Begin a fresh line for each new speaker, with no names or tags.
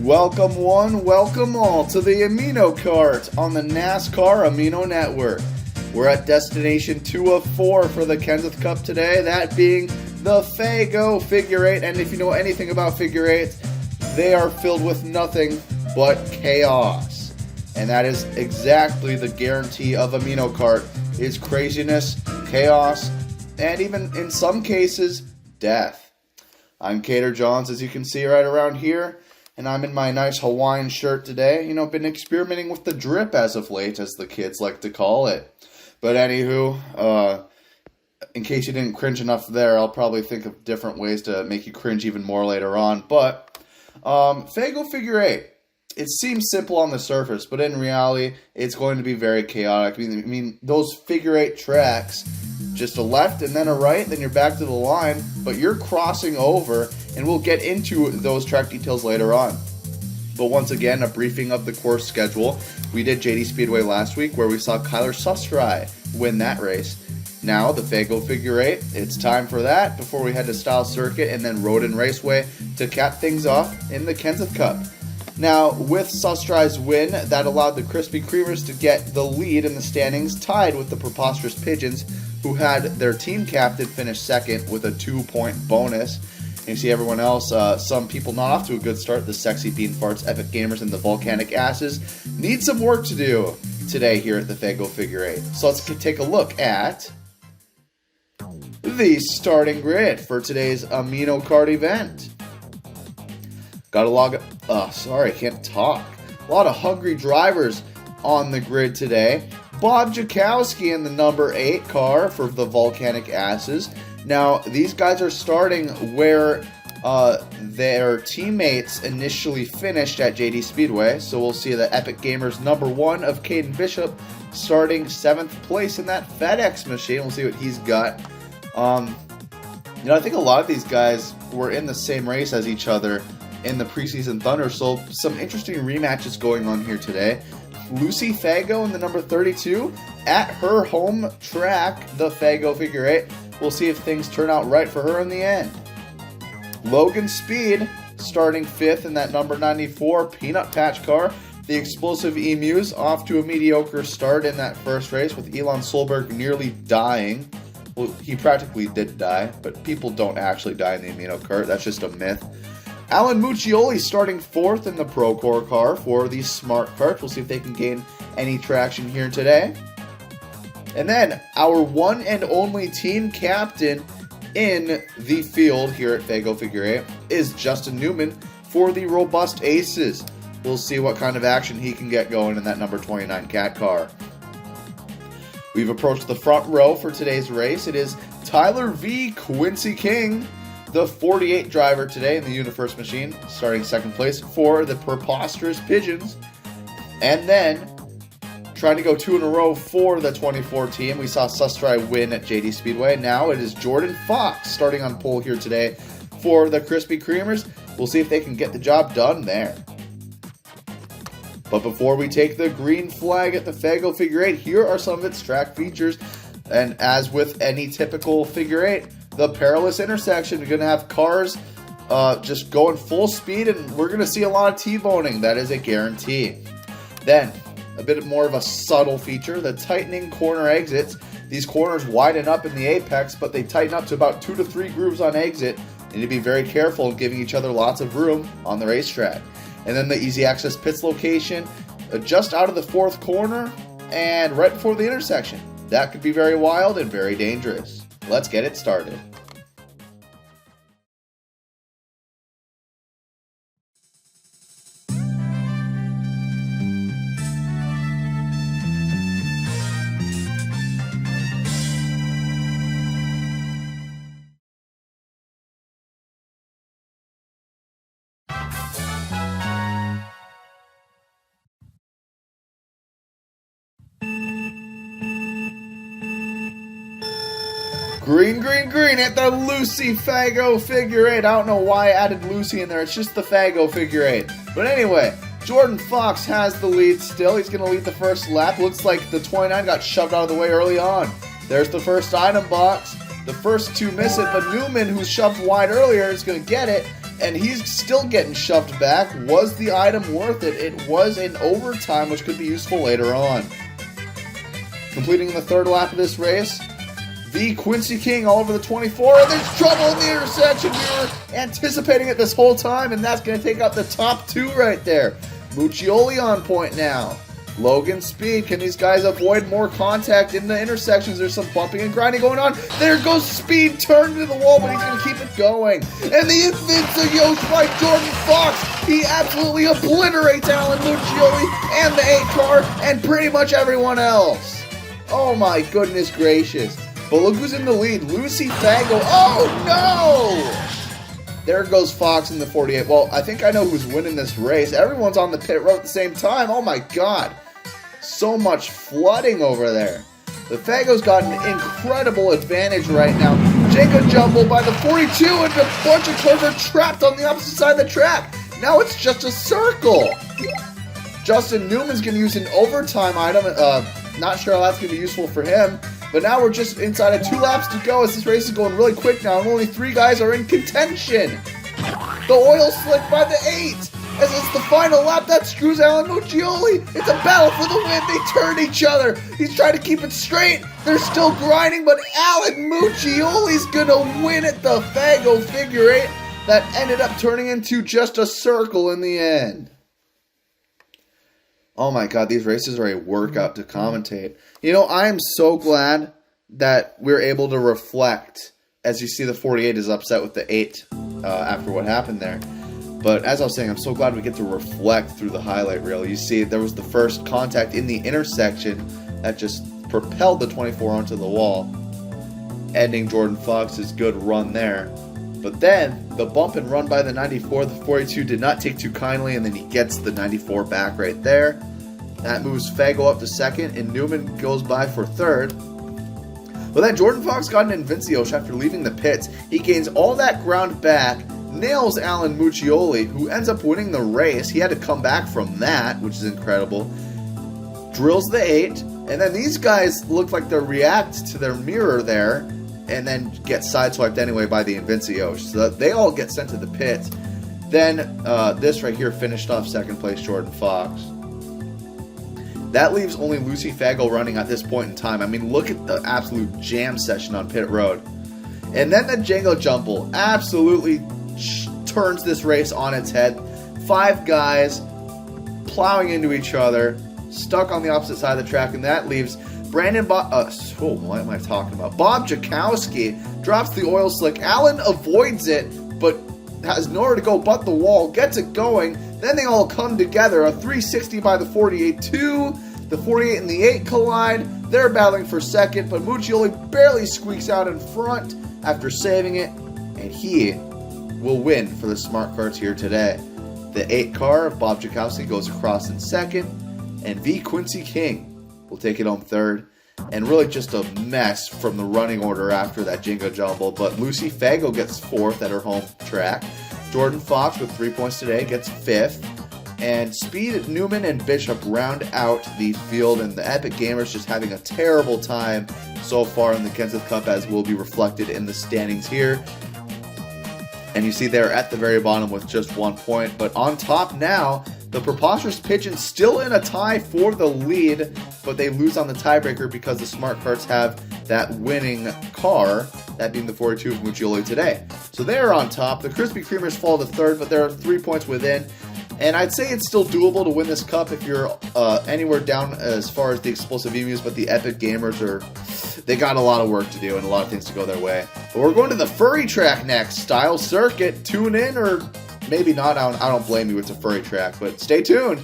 Welcome one, welcome all to the AMINOKART on the NASCAR Amino Network. We're at destination 2 of 4 for the Kenseth Cup today, that being the Faygo figure 8. And if you know anything about figure 8s, they are filled with nothing but chaos. And that is exactly the guarantee of AMINOKART, is craziness, chaos, and even in some cases, death. I'm Cater Johns, as you can see right around here. And I'm in my nice Hawaiian shirt today. You know, been experimenting with the drip as of late, as the kids like to call it. But anywho, in case you didn't cringe enough there, I'll probably think of different ways to make you cringe even more later on. But Faygo figure 8. It seems simple on the surface, but in reality, it's going to be very chaotic. I mean, those figure 8 tracks, just a left and then a right, then you're back to the line, but you're crossing over, and we'll get into those track details later on. But once again, a briefing of the course schedule. We did JD Speedway last week, where we saw Kyler Sustry win that race. Now, the Faygo figure 8, it's time for that before we head to Style Circuit and then Road and Raceway to cap things off in the Kenseth Cup. Now, with Sustry's win, that allowed the Krispy Kremers to get the lead in the standings, tied with the Preposterous Pigeons, who had their team captain finish second with a 2-point bonus. And you see everyone else, some people not off to a good start. The Sexy Bean Farts, Epic Gamers, and the Volcanic Asses need some work to do today here at the Faygo figure 8. So let's take a look at the starting grid for today's AMINOKART event. Got a lot of, I can't talk. A lot of hungry drivers on the grid today. Bob Jakowski in the number 8 car for the Volcanic Asses. Now, these guys are starting where their teammates initially finished at JD Speedway. So we'll see the Epic Gamers number 1 of Caden Bishop starting 7th place in that FedEx machine. We'll see what he's got. You know, I think a lot of these guys were in the same race as each other in the preseason Thunder, so some interesting rematches going on here today. Lucy Faygo in the number 32 at her home track, the Faygo figure 8. We'll see if things turn out right for her in the end. Logan Speed starting 5th in that number 94 Peanut Patch car. The Explosive Emus off to a mediocre start in that first race, with Elon Solberg nearly dying. Well, he practically did die, but people don't actually die in the AMINOKART. That's just a myth. Alan Muccioli starting 4th in the Procore car for the Smart Kart. We'll see if they can gain any traction here today. And then our one and only team captain in the field here at Faygo figure 8 is Justin Newman for the Robust Aces. We'll see what kind of action he can get going in that number 29 Cat car. We've approached the front row for today's race. It is Tyler V. Quincy King, the 48 driver today in the UniFirst machine, starting 2nd place for the Preposterous Pigeons. And then, trying to go 2 in a row for the 24 team, we saw Sustry win at JD Speedway. Now it is Jordan Fox starting on pole here today for the Krispy Kremers. We'll see if they can get the job done there. But before we take the green flag at the Faygo figure 8, here are some of its track features. And as with any typical figure 8, the perilous intersection. You're going to have cars just going full speed, and we're going to see a lot of T-boning. That is a guarantee. Then, a bit more of a subtle feature, the tightening corner exits. These corners widen up in the apex, but they tighten up to about 2 to 3 grooves on exit. You need to be very careful, giving each other lots of room on the racetrack. And then the easy access pits location, just out of the 4th corner and right before the intersection. That could be very wild and very dangerous. Let's get it started. Green, green, green at the Lucy Faygo figure 8. I don't know why I added Lucy in there. It's just the Faygo figure 8. But anyway, Jordan Fox has the lead still. He's going to lead the first lap. Looks like the 29 got shoved out of the way early on. There's the first item box. The first two miss it, but Newman, who shoved wide earlier, is going to get it. and he's still getting shoved back. Was the item worth it? It was in overtime, which could be useful later on. Completing the third lap of this race, the Quincy King all over the 24, and there's trouble in the intersection. We were anticipating it this whole time, and that's going to take out the top two right there. Muccioli on point now. Logan Speed, can these guys avoid more contact in the intersections? There's some bumping and grinding going on. There goes Speed, turned to the wall, but he's going to keep it going. And the Invincios by Jordan Fox. He absolutely obliterates Alan Muccioli and the 8 car and pretty much everyone else. Oh my goodness gracious. But look who's in the lead. Lucy Faygo. Oh no! There goes Fox in the 48. Well, I think I know who's winning this race. Everyone's on the pit road at the same time. Oh my god. So much flooding over there. The Faygo's got an incredible advantage right now. Jenga jumble by the 42 and a bunch of cars are trapped on the opposite side of the track. Now it's just a circle. Justin Newman's going to use an overtime item. Not sure how that's going to be useful for him. But now we're just inside of 2 laps to go as this race is going really quick now. And only 3 guys are in contention. The oil slick by the 8. As it's the final lap, that screws Alan Muccioli. It's a battle for the win. They turn each other. He's trying to keep it straight. They're still grinding, but Alan Muccioli's going to win at the Faygo figure 8. That ended up turning into just a circle in the end. Oh my god, these races are a workout to commentate. You know, I am so glad that we're able to reflect. As you see, the 48 is upset with the 8 after what happened there. But as I was saying, I'm so glad we get to reflect through the highlight reel. You see, there was the first contact in the intersection that just propelled the 24 onto the wall, ending Jordan Fox's good run there. But then, the bump and run by the 94, the 42 did not take too kindly, and then he gets the 94 back right there. That moves Faygo up to second, and Newman goes by for third. But then Jordan Fox got an Invincios after leaving the pits. He gains all that ground back, nails Alan Muccioli, who ends up winning the race. He had to come back from that, which is incredible. Drills the 8, and then these guys look like they react to their mirror there, and then get sideswiped anyway by the Invincios. So they all get sent to the pits. Then this right here finished off second place Jordan Fox. That leaves only Lucy Faygo running at this point in time. I mean, look at the absolute jam session on pit road. And then the Django Jumble absolutely turns this race on its head. 5 guys plowing into each other, stuck on the opposite side of the track, and that leaves Brandon what am I talking about? Bob Jakowski drops the oil slick. Alan avoids it, but has nowhere to go but the wall, gets it going. Then they all come together. A 360 by the 48, 2. The 48 and the 8 collide. They're battling for second, but Muccioli barely squeaks out in front after saving it, and he will win for the Smart Karts here today. The 8 car of Bob Jakowski goes across in second, and V. Quincy King will take it home third. And really just a mess from the running order after that Jingo Jumble. But Lucy Faygo gets 4th at her home track. Jordan Fox with 3 points today gets 5th. And Speed, Newman, and Bishop round out the field. And the Epic Gamers just having a terrible time so far in the Kenseth Cup, as will be reflected in the standings here. And you see they're at the very bottom with just 1 point. But on top now, the Preposterous Pigeons still in a tie for the lead, but they lose on the tiebreaker because the Smart Karts have that winning car, that being the 42 of Muccioli today. So they're on top. The Krispy Kremers fall to third, but they're 3 points within. And I'd say it's still doable to win this cup if you're anywhere down as far as the Explosive Emus, but the Epic Gamers they got a lot of work to do and a lot of things to go their way. But we're going to the furry track next. Style Circuit. Tune in, or maybe not. I don't blame you. It's a furry track, but stay tuned.